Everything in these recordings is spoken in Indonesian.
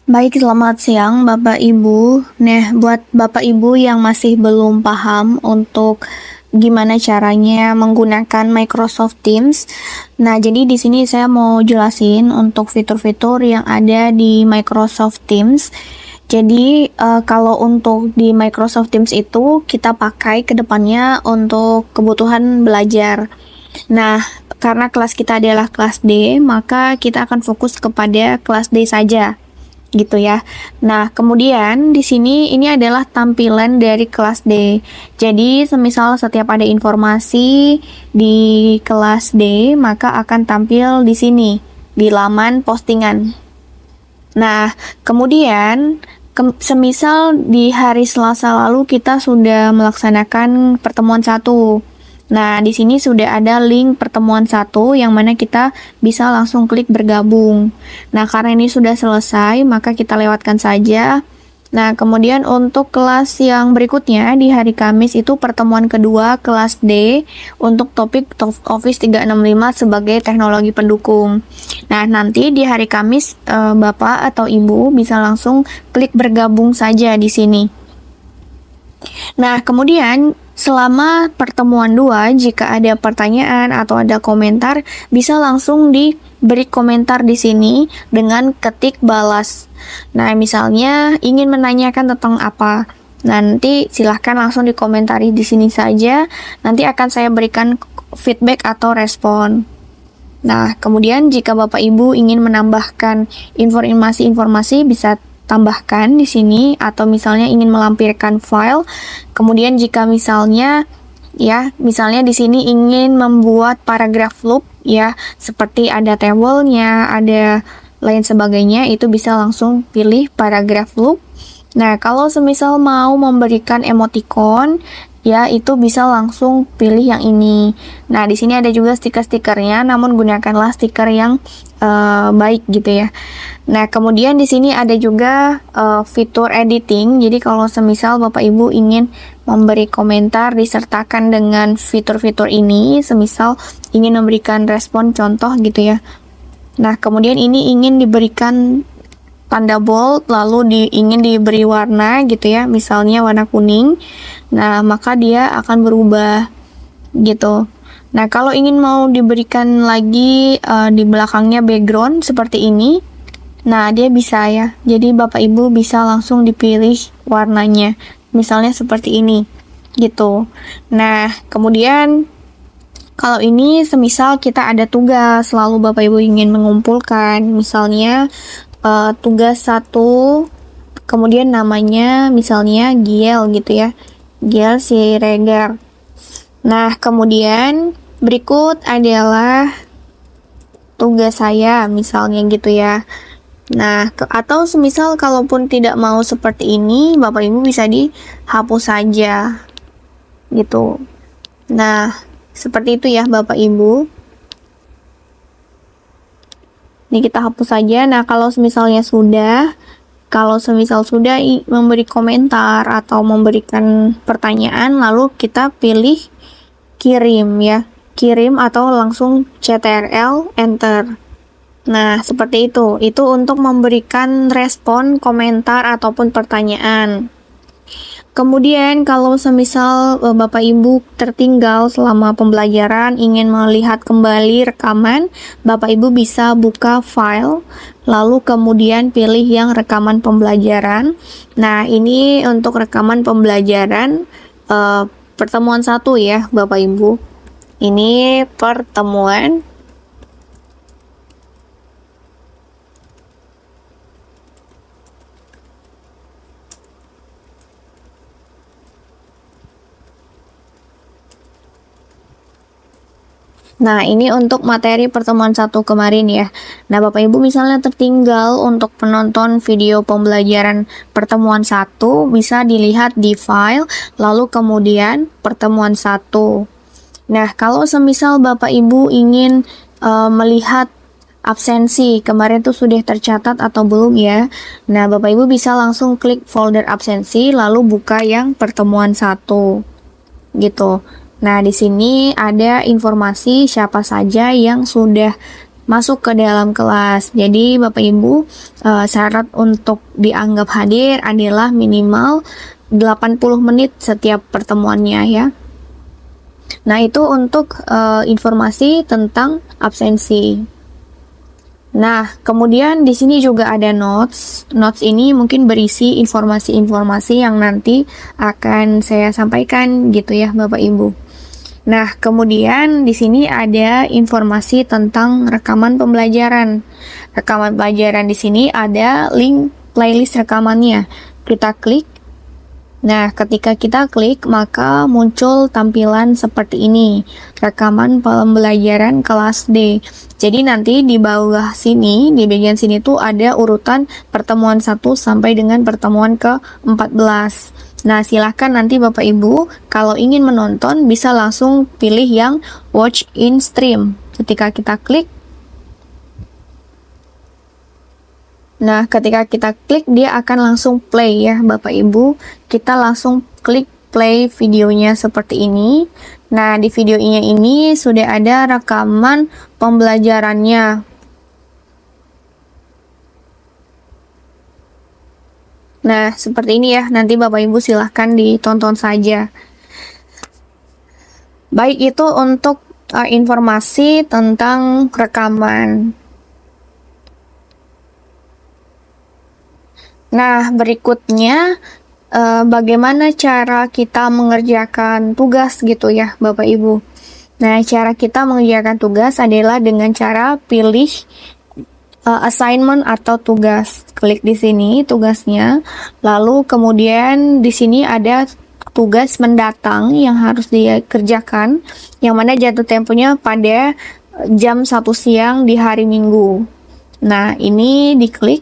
Baik, selamat siang Bapak Ibu. Nah, buat Bapak Ibu yang masih belum paham untuk gimana caranya menggunakan Microsoft Teams. Nah, jadi di sini saya mau jelasin untuk fitur-fitur yang ada di Microsoft Teams. Jadi, kalau untuk di Microsoft Teams itu kita pakai ke depannya untuk kebutuhan belajar. Nah, karena kelas kita adalah kelas D, maka kita akan fokus kepada kelas D saja gitu ya. Nah, kemudian di sini ini adalah tampilan dari kelas D. Jadi, semisal setiap ada informasi di kelas D, maka akan tampil di sini di laman postingan. Nah, kemudian semisal di hari Selasa lalu kita sudah melaksanakan pertemuan 1. Nah, di sini sudah ada link pertemuan 1 yang mana kita bisa langsung klik bergabung. Nah, karena ini sudah selesai, maka kita lewatkan saja. Nah, kemudian untuk kelas yang berikutnya di hari Kamis itu pertemuan kedua kelas D untuk topik Office 365 sebagai teknologi pendukung. Nah, nanti di hari Kamis Bapak atau Ibu bisa langsung klik bergabung saja di sini. Nah, kemudian selama pertemuan 2, jika ada pertanyaan atau ada komentar, bisa langsung diberi komentar di sini dengan ketik balas. Nah, misalnya ingin menanyakan tentang apa, nanti silahkan langsung dikomentari di sini saja, nanti akan saya berikan feedback atau respon. Nah, kemudian jika Bapak Ibu ingin menambahkan informasi-informasi bisa tambahkan di sini, atau misalnya ingin melampirkan file. Kemudian jika misalnya di sini ingin membuat paragraph loop ya, seperti ada tabelnya, ada lain sebagainya, itu bisa langsung pilih paragraph loop. Nah, kalau semisal mau memberikan emoticon ya, itu bisa langsung pilih yang ini. Nah, di sini ada juga stiker-stikernya, namun gunakanlah stiker yang baik gitu ya. Nah, kemudian di sini ada juga fitur editing. Jadi kalau semisal Bapak Ibu ingin memberi komentar disertakan dengan fitur-fitur ini, semisal ingin memberikan respon contoh gitu ya. Nah, kemudian ini ingin diberikan tanda bold, lalu ingin diberi warna gitu ya, misalnya warna kuning. Nah, maka dia akan berubah gitu. Nah, kalau ingin mau diberikan lagi di belakangnya background seperti ini, nah dia bisa ya. Jadi Bapak Ibu bisa langsung dipilih warnanya, misalnya seperti ini gitu. Nah, kemudian kalau ini semisal kita ada tugas, lalu Bapak Ibu ingin mengumpulkan, misalnya tugas 1, kemudian namanya misalnya Giel gitu ya, Giel Siregar. Nah, kemudian berikut adalah tugas saya misalnya gitu ya. Nah, atau semisal kalaupun tidak mau seperti ini, Bapak Ibu bisa dihapus saja gitu. Nah, seperti itu ya Bapak Ibu. Ini kita hapus saja. Nah, kalau semisal sudah memberi komentar atau memberikan pertanyaan, lalu kita pilih kirim ya. Kirim atau langsung CTRL enter. Nah, seperti itu. Itu untuk memberikan respon, komentar ataupun pertanyaan. Kemudian kalau semisal Bapak Ibu tertinggal selama pembelajaran, ingin melihat kembali rekaman, Bapak Ibu bisa buka file, lalu kemudian pilih yang rekaman pembelajaran. Nah, ini untuk rekaman pembelajaran pertemuan 1 ya Bapak Ibu. Ini pertemuan. Nah, ini untuk materi pertemuan 1 kemarin ya. Nah, Bapak Ibu misalnya tertinggal untuk penonton video pembelajaran pertemuan 1, bisa dilihat di file, lalu kemudian pertemuan 1. Nah, kalau semisal Bapak Ibu ingin melihat absensi, kemarin tuh sudah tercatat atau belum ya. Nah, Bapak Ibu bisa langsung klik folder absensi, lalu buka yang pertemuan 1. Gitu. Nah, di sini ada informasi siapa saja yang sudah masuk ke dalam kelas. Jadi Bapak Ibu, syarat untuk dianggap hadir adalah minimal 80 menit setiap pertemuannya ya. Nah, itu untuk informasi tentang absensi. Nah, kemudian di sini juga ada notes. Notes ini mungkin berisi informasi-informasi yang nanti akan saya sampaikan gitu ya, Bapak Ibu. Nah, kemudian di sini ada informasi tentang rekaman pembelajaran. Rekaman pembelajaran di sini ada link playlist rekamannya. Kita klik. Nah, ketika kita klik, maka muncul tampilan seperti ini, rekaman pembelajaran kelas D. Jadi nanti di bawah sini, di bagian sini tuh ada urutan pertemuan 1 sampai dengan pertemuan ke-14. Nah, silahkan nanti Bapak Ibu, kalau ingin menonton, bisa langsung pilih yang watch in stream. Ketika kita klik, nah, ketika kita klik, dia akan langsung play ya, Bapak Ibu. Kita langsung klik play videonya seperti ini. Nah, di videonya ini sudah ada rekaman pembelajarannya. Nah, seperti ini ya. Nanti Bapak Ibu silahkan ditonton saja. Baik, itu untuk informasi tentang rekaman. Nah, berikutnya bagaimana cara kita mengerjakan tugas gitu ya, Bapak Ibu. Nah, cara kita mengerjakan tugas adalah dengan cara pilih assignment atau tugas. Klik di sini tugasnya, lalu kemudian di sini ada tugas mendatang yang harus dikerjakan, yang mana jatuh temponya pada jam 1 siang di hari Minggu. Nah, ini diklik.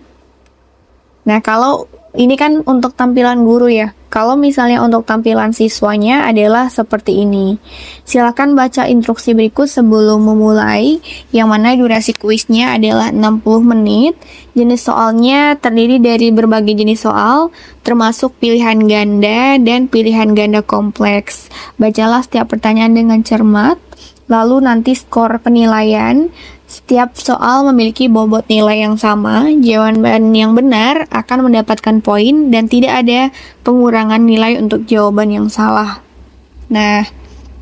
Nah, kalau ini kan untuk tampilan guru ya. Kalau misalnya untuk tampilan siswanya adalah seperti ini. Silakan baca instruksi berikut sebelum memulai, yang mana durasi kuisnya adalah 60 menit. Jenis soalnya terdiri dari berbagai jenis soal, termasuk pilihan ganda dan pilihan ganda kompleks. Bacalah setiap pertanyaan dengan cermat, lalu nanti skor penilaian. Setiap soal memiliki bobot nilai yang sama. Jawaban yang benar akan mendapatkan poin dan tidak ada pengurangan nilai untuk jawaban yang salah. Nah,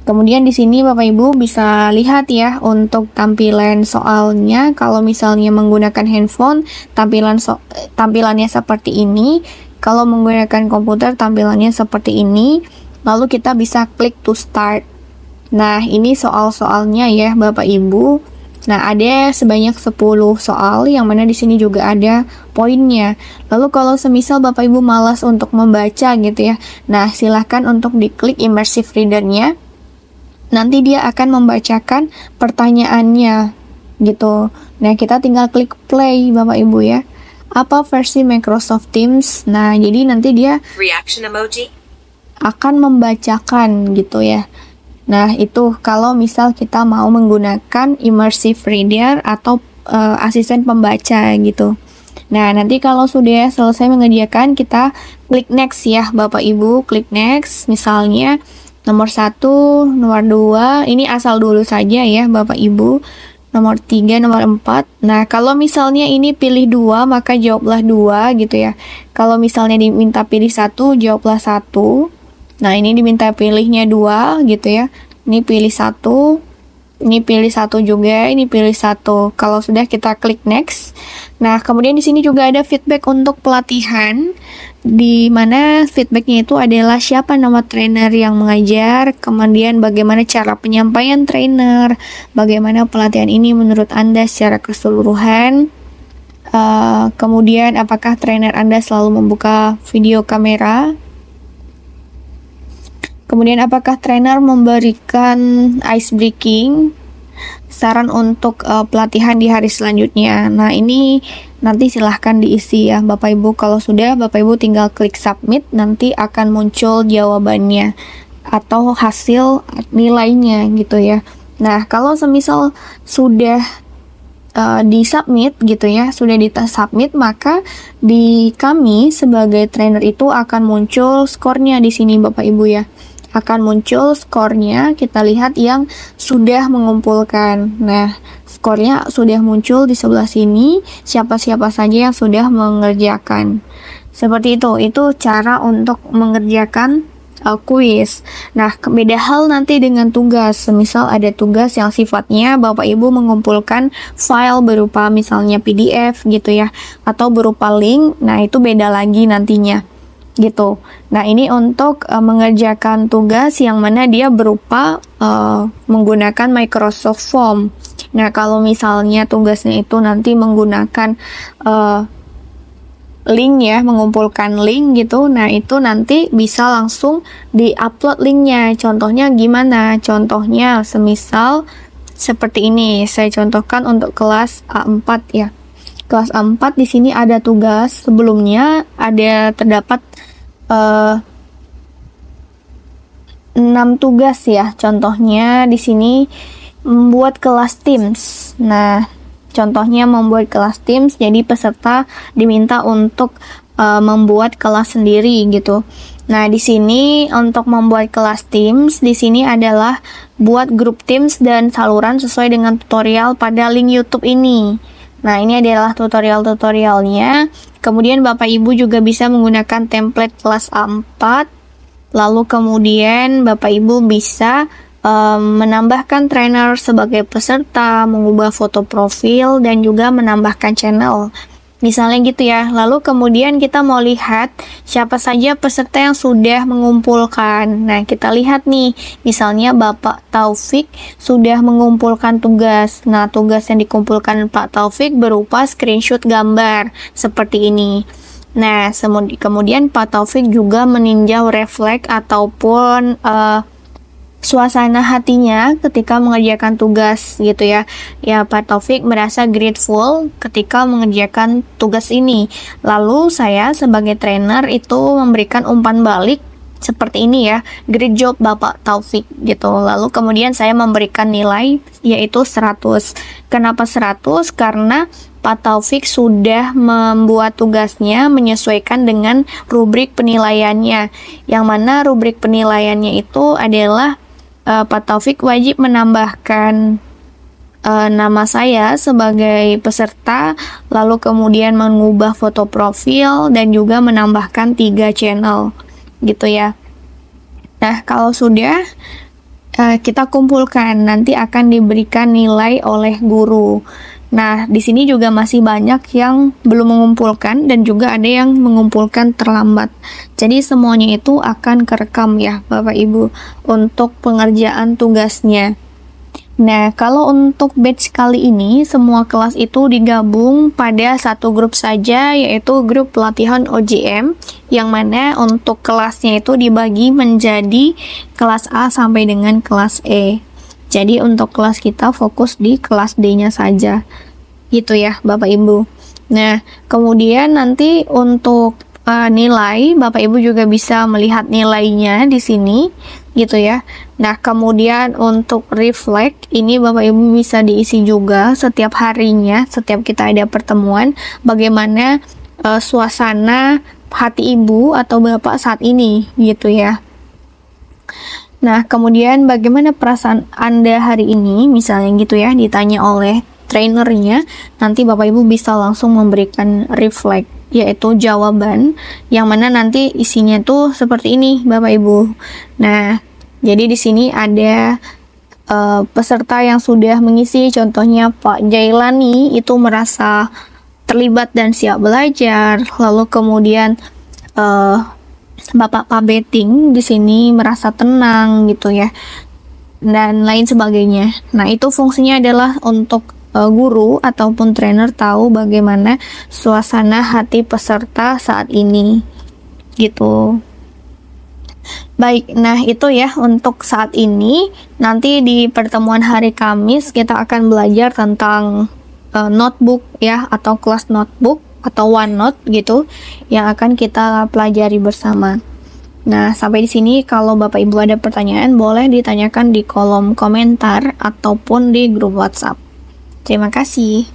kemudian di sini Bapak Ibu bisa lihat ya untuk tampilan soalnya. Kalau misalnya menggunakan handphone, tampilannya seperti ini. Kalau menggunakan komputer, tampilannya seperti ini. Lalu kita bisa klik to start. Nah, ini soal-soalnya ya Bapak Ibu. Nah, ada sebanyak 10 soal yang mana di sini juga ada poinnya. Lalu kalau semisal Bapak Ibu malas untuk membaca gitu ya. Nah, silahkan untuk diklik immersive reader-nya. Nanti dia akan membacakan pertanyaannya gitu. Nah, kita tinggal klik play Bapak Ibu ya. Apa versi Microsoft Teams? Nah, jadi nanti dia reaction emoji akan membacakan gitu ya. Nah, itu kalau misal kita mau menggunakan immersive reader atau asisten pembaca gitu. Nah, nanti kalau sudah selesai mengerjakan, kita klik next ya Bapak Ibu, klik next. Misalnya nomor 1, nomor 2, ini asal dulu saja ya Bapak Ibu. Nomor 3, nomor 4. Nah, kalau misalnya ini pilih 2, maka jawablah 2 gitu ya. Kalau misalnya diminta pilih 1, jawablah 1. Nah, ini diminta pilihnya 2 gitu ya. Ini pilih 1, ini pilih 1 juga, ini pilih 1. Kalau sudah kita klik next. Nah, kemudian di sini juga ada feedback untuk pelatihan, di mana feedbacknya itu adalah siapa nama trainer yang mengajar, kemudian bagaimana cara penyampaian trainer, bagaimana pelatihan ini menurut Anda secara keseluruhan. Kemudian apakah trainer Anda selalu membuka video kamera. Kemudian apakah trainer memberikan ice breaking, saran untuk pelatihan di hari selanjutnya. Nah, ini nanti silahkan diisi ya Bapak Ibu. Kalau sudah, Bapak Ibu tinggal klik submit, nanti akan muncul jawabannya atau hasil nilainya gitu ya. Nah, kalau semisal sudah di-submit gitu ya, sudah di-submit, maka di kami sebagai trainer itu akan muncul skornya di sini Bapak Ibu ya. Akan muncul skornya, kita lihat yang sudah mengumpulkan. Nah, skornya sudah muncul di sebelah sini, siapa-siapa saja yang sudah mengerjakan. Seperti itu cara untuk mengerjakan kuis. Nah, beda hal nanti dengan tugas. Misal ada tugas yang sifatnya Bapak Ibu mengumpulkan file berupa misalnya PDF gitu ya, atau berupa link. Nah, itu beda lagi nantinya gitu. Nah, ini untuk mengerjakan tugas yang mana dia berupa menggunakan Microsoft Form. Nah, kalau misalnya tugasnya itu nanti menggunakan link ya, mengumpulkan link gitu. Nah, itu nanti bisa langsung di-upload linknya. Contohnya gimana? Contohnya semisal seperti ini. Saya contohkan untuk kelas A4 ya. Kelas A4 di sini ada tugas. Sebelumnya ada terdapat 6 tugas ya. Contohnya di sini membuat kelas Teams. Nah, contohnya membuat kelas Teams, jadi peserta diminta untuk membuat kelas sendiri gitu. Nah, di sini untuk membuat kelas Teams, di sini adalah buat grup Teams dan saluran sesuai dengan tutorial pada link YouTube ini. Nah, ini adalah tutorial-tutorialnya. Kemudian Bapak Ibu juga bisa menggunakan template kelas A4. Lalu kemudian Bapak Ibu bisa menambahkan trainer sebagai peserta, mengubah foto profil, dan juga menambahkan channel. Misalnya gitu ya. Lalu kemudian kita mau lihat siapa saja peserta yang sudah mengumpulkan. Nah, kita lihat nih, misalnya Bapak Taufik sudah mengumpulkan tugas. Nah, tugas yang dikumpulkan Pak Taufik berupa screenshot gambar seperti ini. Nah, kemudian Pak Taufik juga meninjau refleks ataupun suasana hatinya ketika mengerjakan tugas gitu ya. Ya, Pak Taufik merasa grateful ketika mengerjakan tugas ini. Lalu saya sebagai trainer itu memberikan umpan balik seperti ini ya. Great job Bapak Taufik gitu. Lalu kemudian saya memberikan nilai yaitu 100. Kenapa 100? Karena Pak Taufik sudah membuat tugasnya menyesuaikan dengan rubrik penilaiannya. Yang mana rubrik penilaiannya itu adalah Pak Taufik wajib menambahkan nama saya sebagai peserta, lalu kemudian mengubah foto profil dan juga menambahkan 3 channel gitu ya. Nah, kalau sudah kita kumpulkan, nanti akan diberikan nilai oleh guru. Nah, di sini juga masih banyak yang belum mengumpulkan dan juga ada yang mengumpulkan terlambat. Jadi semuanya itu akan kerekam ya Bapak Ibu untuk pengerjaan tugasnya. Nah, kalau untuk batch kali ini semua kelas itu digabung pada satu grup saja, yaitu grup pelatihan OJM, yang mana untuk kelasnya itu dibagi menjadi kelas A sampai dengan kelas E. Jadi untuk kelas kita fokus di kelas D-nya saja. Gitu ya, Bapak Ibu. Nah, kemudian nanti untuk nilai, Bapak Ibu juga bisa melihat nilainya di sini, gitu ya. Nah, kemudian untuk reflect, ini Bapak Ibu bisa diisi juga setiap harinya, setiap kita ada pertemuan, bagaimana suasana hati Ibu atau Bapak saat ini, gitu ya. Nah, kemudian bagaimana perasaan Anda hari ini, misalnya gitu ya, ditanya oleh trainernya, nanti Bapak Ibu bisa langsung memberikan reflect, yaitu jawaban, yang mana nanti isinya tuh seperti ini, Bapak Ibu. Nah, jadi di sini ada peserta yang sudah mengisi, contohnya Pak Jailani itu merasa terlibat dan siap belajar, lalu kemudian Bapak Pak Betting di sini merasa tenang gitu ya, dan lain sebagainya. Nah, itu fungsinya adalah untuk guru ataupun trainer tahu bagaimana suasana hati peserta saat ini gitu. Baik, nah itu ya untuk saat ini. Nanti di pertemuan hari Kamis kita akan belajar tentang notebook ya, atau kelas notebook atau OneNote gitu, yang akan kita pelajari bersama. Nah, sampai di sini kalau Bapak Ibu ada pertanyaan boleh ditanyakan di kolom komentar ataupun di grup WhatsApp. Terima kasih.